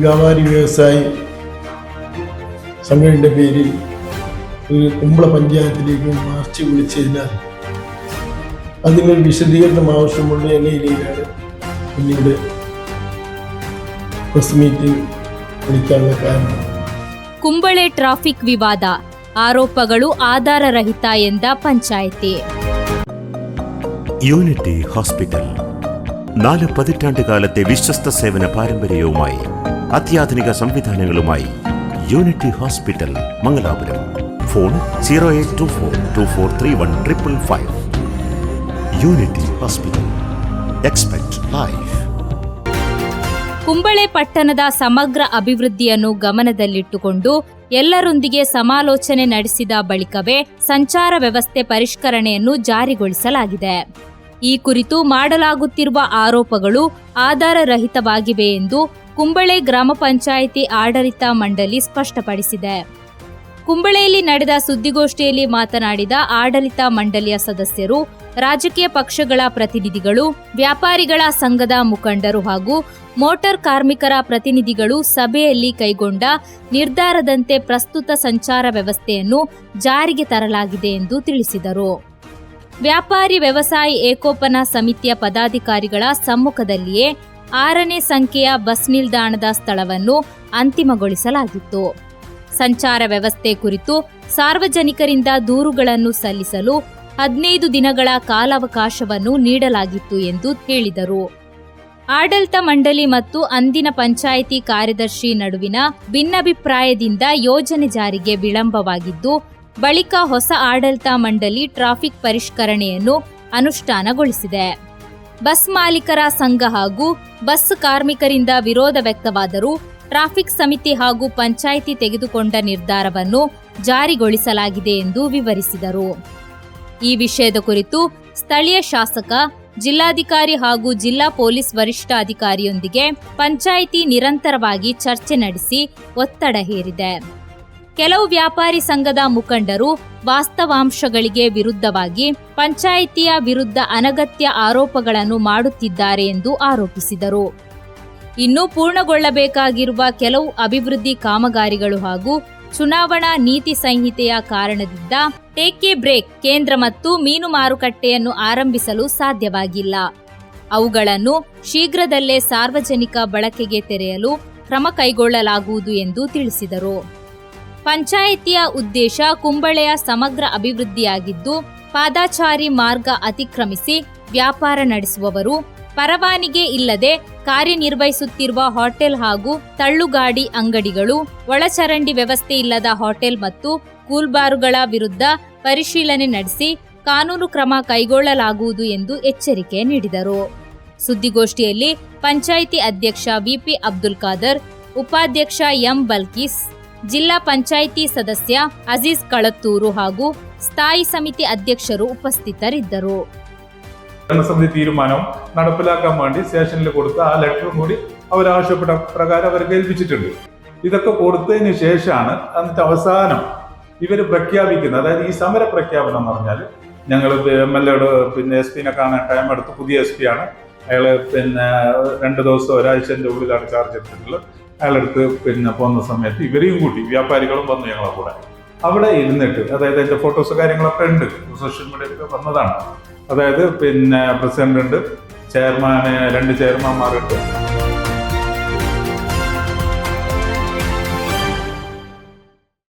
വ്യാപാരി വ്യവസായി സംഘടനയുടെ പേരിൽ ഒരു കുമ്പള പഞ്ചായത്തിലേക്ക് മാർച്ച് വിളിച്ചതിനാൽ അതിനൊരു വിശദീകരണം ആവശ്യമുള്ള നിലയിലാണ് പിന്നീട് പ്രസ് മീറ്റിംഗ് വിളിക്കാനുള്ള കാരണം. ಕುಂಬಳೆ ಟ್ರಾಫಿಕ್ ವಿವಾದ, ಆರೋಪಗಳು ಆಧಾರರಹಿತ ಎಂದ ಪಂಚಾಯಿತಿ. യൂണിറ്റി ഹോസ്പിറ്റൽ 4 പതിറ്റാണ്ടുകാലത്തെ വിശ്വസ്ത സേവന പാരമ്പര്യവുമായി അത്യാധുനിക സംവിധാനങ്ങളുമായി unity hospital Mangalapuram. Phone 0824243155. Unity hospital. Expect life. Kumbla ಪಟ್ಟಣದ ಸಮಗ್ರ ಅಭಿವೃದ್ಧಿಯನ್ನು ಗಮನದಲ್ಲಿಟ್ಟುಕೊಂಡು ಎಲ್ಲರೊಂದಿಗೆ ಸಮಾಲೋಚನೆ ನಡೆಸಿದ ಬಳಿಕವೇ ಸಂಚಾರ ವ್ಯವಸ್ಥೆ ಪರಿಷ್ಕರಣೆಯನ್ನು ಜಾರಿಗೊಳಿಸಲಾಗಿದೆ. ಈ ಕುರಿತು ಮಾಡಲಾಗುತ್ತಿರುವ ಆರೋಪಗಳು ಆಧಾರರಹಿತವಾಗಿವೆ ಎಂದು ಕುಂಬಳೆ ಗ್ರಾಮ ಪಂಚಾಯಿತಿ ಆಡಳಿತ ಮಂಡಳಿ ಸ್ಪಷ್ಟಪಡಿಸಿದೆ. ಕುಂಬಳೆಯಲ್ಲಿ ನಡೆದ ಸುದ್ದಿಗೋಷ್ಠಿಯಲ್ಲಿ ಮಾತನಾಡಿದ ಆಡಳಿತ ಮಂಡಳಿಯ ಸದಸ್ಯರು, ರಾಜಕೀಯ ಪಕ್ಷಗಳ ಪ್ರತಿನಿಧಿಗಳು, ವ್ಯಾಪಾರಿಗಳ ಸಂಘದ ಮುಖಂಡರು ಹಾಗೂ ಮೋಟಾರ್ ಕಾರ್ಮಿಕರ ಪ್ರತಿನಿಧಿಗಳು ಸಭೆಯಲ್ಲಿ ಕೈಗೊಂಡ ನಿರ್ಧಾರದಂತೆ ಪ್ರಸ್ತುತ ಸಂಚಾರ ವ್ಯವಸ್ಥೆಯನ್ನು ಜಾರಿಗೆ ತರಲಾಗಿದೆ ಎಂದು ತಿಳಿಸಿದರು. ವ್ಯಾಪಾರಿ ವ್ಯವಸಾಯಿ ಏಕೋಪನ ಸಮಿತಿಯ ಪದಾಧಿಕಾರಿಗಳ ಸಮ್ಮುಖದಲ್ಲಿಯೇ 6ನೇ ಸಂಖ್ಯೆಯ ಬಸ್ ನಿಲ್ದಾಣದ ಸ್ಥಳವನ್ನು ಅಂತಿಮಗೊಳಿಸಲಾಗಿತ್ತು. ಸಂಚಾರ ವ್ಯವಸ್ಥೆ ಕುರಿತು ಸಾರ್ವಜನಿಕರಿಂದ ದೂರುಗಳನ್ನು ಸಲ್ಲಿಸಲು 15 ದಿನಗಳ ಕಾಲಾವಕಾಶವನ್ನು ನೀಡಲಾಗಿತ್ತು ಎಂದು ಹೇಳಿದರು. ಆಡಳಿತ ಮಂಡಳಿ ಮತ್ತು ಅಂದಿನ ಪಂಚಾಯಿತಿ ಕಾರ್ಯದರ್ಶಿ ನಡುವಿನ ಭಿನ್ನಾಭಿಪ್ರಾಯದಿಂದ ಯೋಜನೆ ಜಾರಿಗೆ ವಿಳಂಬವಾಗಿದ್ದು, ಬಳಿಕ ಹೊಸ ಆಡಳಿತ ಮಂಡಳಿ ಟ್ರಾಫಿಕ್ ಪರಿಷ್ಕರಣೆಯನ್ನು ಅನುಷ್ಠಾನಗೊಳಿಸಿದೆ. ಬಸ್ ಮಾಲೀಕರ ಸಂಘ ಹಾಗೂ ಬಸ್ ಕಾರ್ಮಿಕರಿಂದ ವಿರೋಧ ವ್ಯಕ್ತವಾದರೂ ಟ್ರಾಫಿಕ್ ಸಮಿತಿ ಹಾಗೂ ಪಂಚಾಯಿತಿ ತೆಗೆದುಕೊಂಡ ನಿರ್ಧಾರವನ್ನು ಜಾರಿಗೊಳಿಸಲಾಗಿದೆ ಎಂದು ವಿವರಿಸಿದರು. ಈ ವಿಷಯದ ಕುರಿತು ಸ್ಥಳೀಯ ಶಾಸಕ, ಜಿಲ್ಲಾಧಿಕಾರಿ ಹಾಗೂ ಜಿಲ್ಲಾ ಪೊಲೀಸ್ ವರಿಷ್ಠಾಧಿಕಾರಿಯೊಂದಿಗೆ ಪಂಚಾಯಿತಿ ನಿರಂತರವಾಗಿ ಚರ್ಚೆ ನಡೆಸಿ ಒತ್ತಡ ಹೇರಿದೆ. ಕೆಲವು ವ್ಯಾಪಾರಿ ಸಂಘದ ಮುಖಂಡರು ವಾಸ್ತವಾಂಶಗಳಿಗೆ ವಿರುದ್ಧವಾಗಿ ಪಂಚಾಯಿತಿಯ ವಿರುದ್ಧ ಅನಗತ್ಯ ಆರೋಪಗಳನ್ನು ಮಾಡುತ್ತಿದ್ದಾರೆ ಎಂದು ಆರೋಪಿಸಿದರು. ಇನ್ನು ಪೂರ್ಣಗೊಳ್ಳಬೇಕಾಗಿರುವ ಕೆಲವು ಅಭಿವೃದ್ಧಿ ಕಾಮಗಾರಿಗಳು ಹಾಗೂ ಚುನಾವಣಾ ನೀತಿ ಸಂಹಿತೆಯ ಕಾರಣದಿಂದ ಟೇಕ್ ಎ ಬ್ರೇಕ್ ಕೇಂದ್ರ ಮತ್ತು ಮೀನು ಮಾರುಕಟ್ಟೆಯನ್ನು ಆರಂಭಿಸಲು ಸಾಧ್ಯವಾಗಿಲ್ಲ. ಅವುಗಳನ್ನು ಶೀಘ್ರದಲ್ಲೇ ಸಾರ್ವಜನಿಕ ಬಳಕೆಗೆ ತೆರೆಯಲು ಕ್ರಮ ಕೈಗೊಳ್ಳಲಾಗುವುದು ಎಂದು ತಿಳಿಸಿದರು. ಪಂಚಾಯಿತಿಯ ಉದ್ದೇಶ ಕುಂಬಳೆಯ ಸಮಗ್ರ ಅಭಿವೃದ್ಧಿಯಾಗಿದ್ದು, ಪಾದಾಚಾರಿ ಮಾರ್ಗ ಅತಿಕ್ರಮಿಸಿ ವ್ಯಾಪಾರ ನಡೆಸುವವರು, ಪರವಾನಿಗೆ ಇಲ್ಲದೆ ಕಾರ್ಯನಿರ್ವಹಿಸುತ್ತಿರುವ ಹೋಟೆಲ್ ಹಾಗೂ ತಳ್ಳುಗಾಡಿ ಅಂಗಡಿಗಳು, ಒಳಚರಂಡಿ ವ್ಯವಸ್ಥೆ ಇಲ್ಲದ ಹೋಟೆಲ್ ಮತ್ತು ಕೂಲ್ಬಾರುಗಳ ವಿರುದ್ಧ ಪರಿಶೀಲನೆ ನಡೆಸಿ ಕಾನೂನು ಕ್ರಮ ಕೈಗೊಳ್ಳಲಾಗುವುದು ಎಂದು ಎಚ್ಚರಿಕೆ ನೀಡಿದರು. ಸುದ್ದಿಗೋಷ್ಠಿಯಲ್ಲಿ ಪಂಚಾಯಿತಿ ಅಧ್ಯಕ್ಷ ವಿಪಿ ಅಬ್ದುಲ್ ಖಾದರ್, ಉಪಾಧ್ಯಕ್ಷ ಎಂ ಬಲ್ಕೀಸ್, ಜಿಲ್ಲಾ ಪಂಚಾಯಿತಿ ಸದಸ್ಯ ಅಜೀಜ್ ಕಳತ್ತೂರು ಹಾಗೂ ಸ್ಥಾಯಿ ಸಮಿತಿ ಅಧ್ಯಕ್ಷರು ಉಪಸ್ಥಿತರಿದ್ದರು. ഭരണസമിതി തീരുമാനം നടപ്പിലാക്കാൻ വേണ്ടി സ്റ്റേഷനിൽ കൊടുത്ത ആ ലെറ്ററും കൂടി അവരാവശ്യപ്പെട്ട പ്രകാരം അവർക്ക് ഏൽപ്പിച്ചിട്ടുണ്ട്. ഇതൊക്കെ കൊടുത്തതിന് ശേഷമാണ് എന്നിട്ട് അവസാനം ഇവർ പ്രഖ്യാപിക്കുന്നത്. അതായത് ഈ സമര പ്രഖ്യാപനം എന്ന് പറഞ്ഞാൽ, ഞങ്ങൾ MLA എസ് പിനെ കാണാൻ ടൈം എടുത്ത്, പുതിയ SP ആണ് അയാൾ, 2 ദിവസം ഒരാഴ്ചൻ്റെ ഉള്ളിലാണ് ചാർജ് എടുത്തിട്ടുള്ളത്. അയാളെടുത്ത് പോകുന്ന സമയത്ത് ഇവരെയും കൂട്ടി വ്യാപാരികളും വന്നു ഞങ്ങളെ കൂടെ. അവിടെ ഇരുന്നിട്ട്, അതായത് അതിൻ്റെ ഫോട്ടോസ് കാര്യങ്ങളൊക്കെ ഉണ്ട്, സോഷ്യൽ മീഡിയയിലൊക്കെ വന്നതാണ്. അതായത് പ്രസിഡന്റ് ഉണ്ട്, ചെയർമാന് 2 ചെയർമാന്മാരുണ്ട്.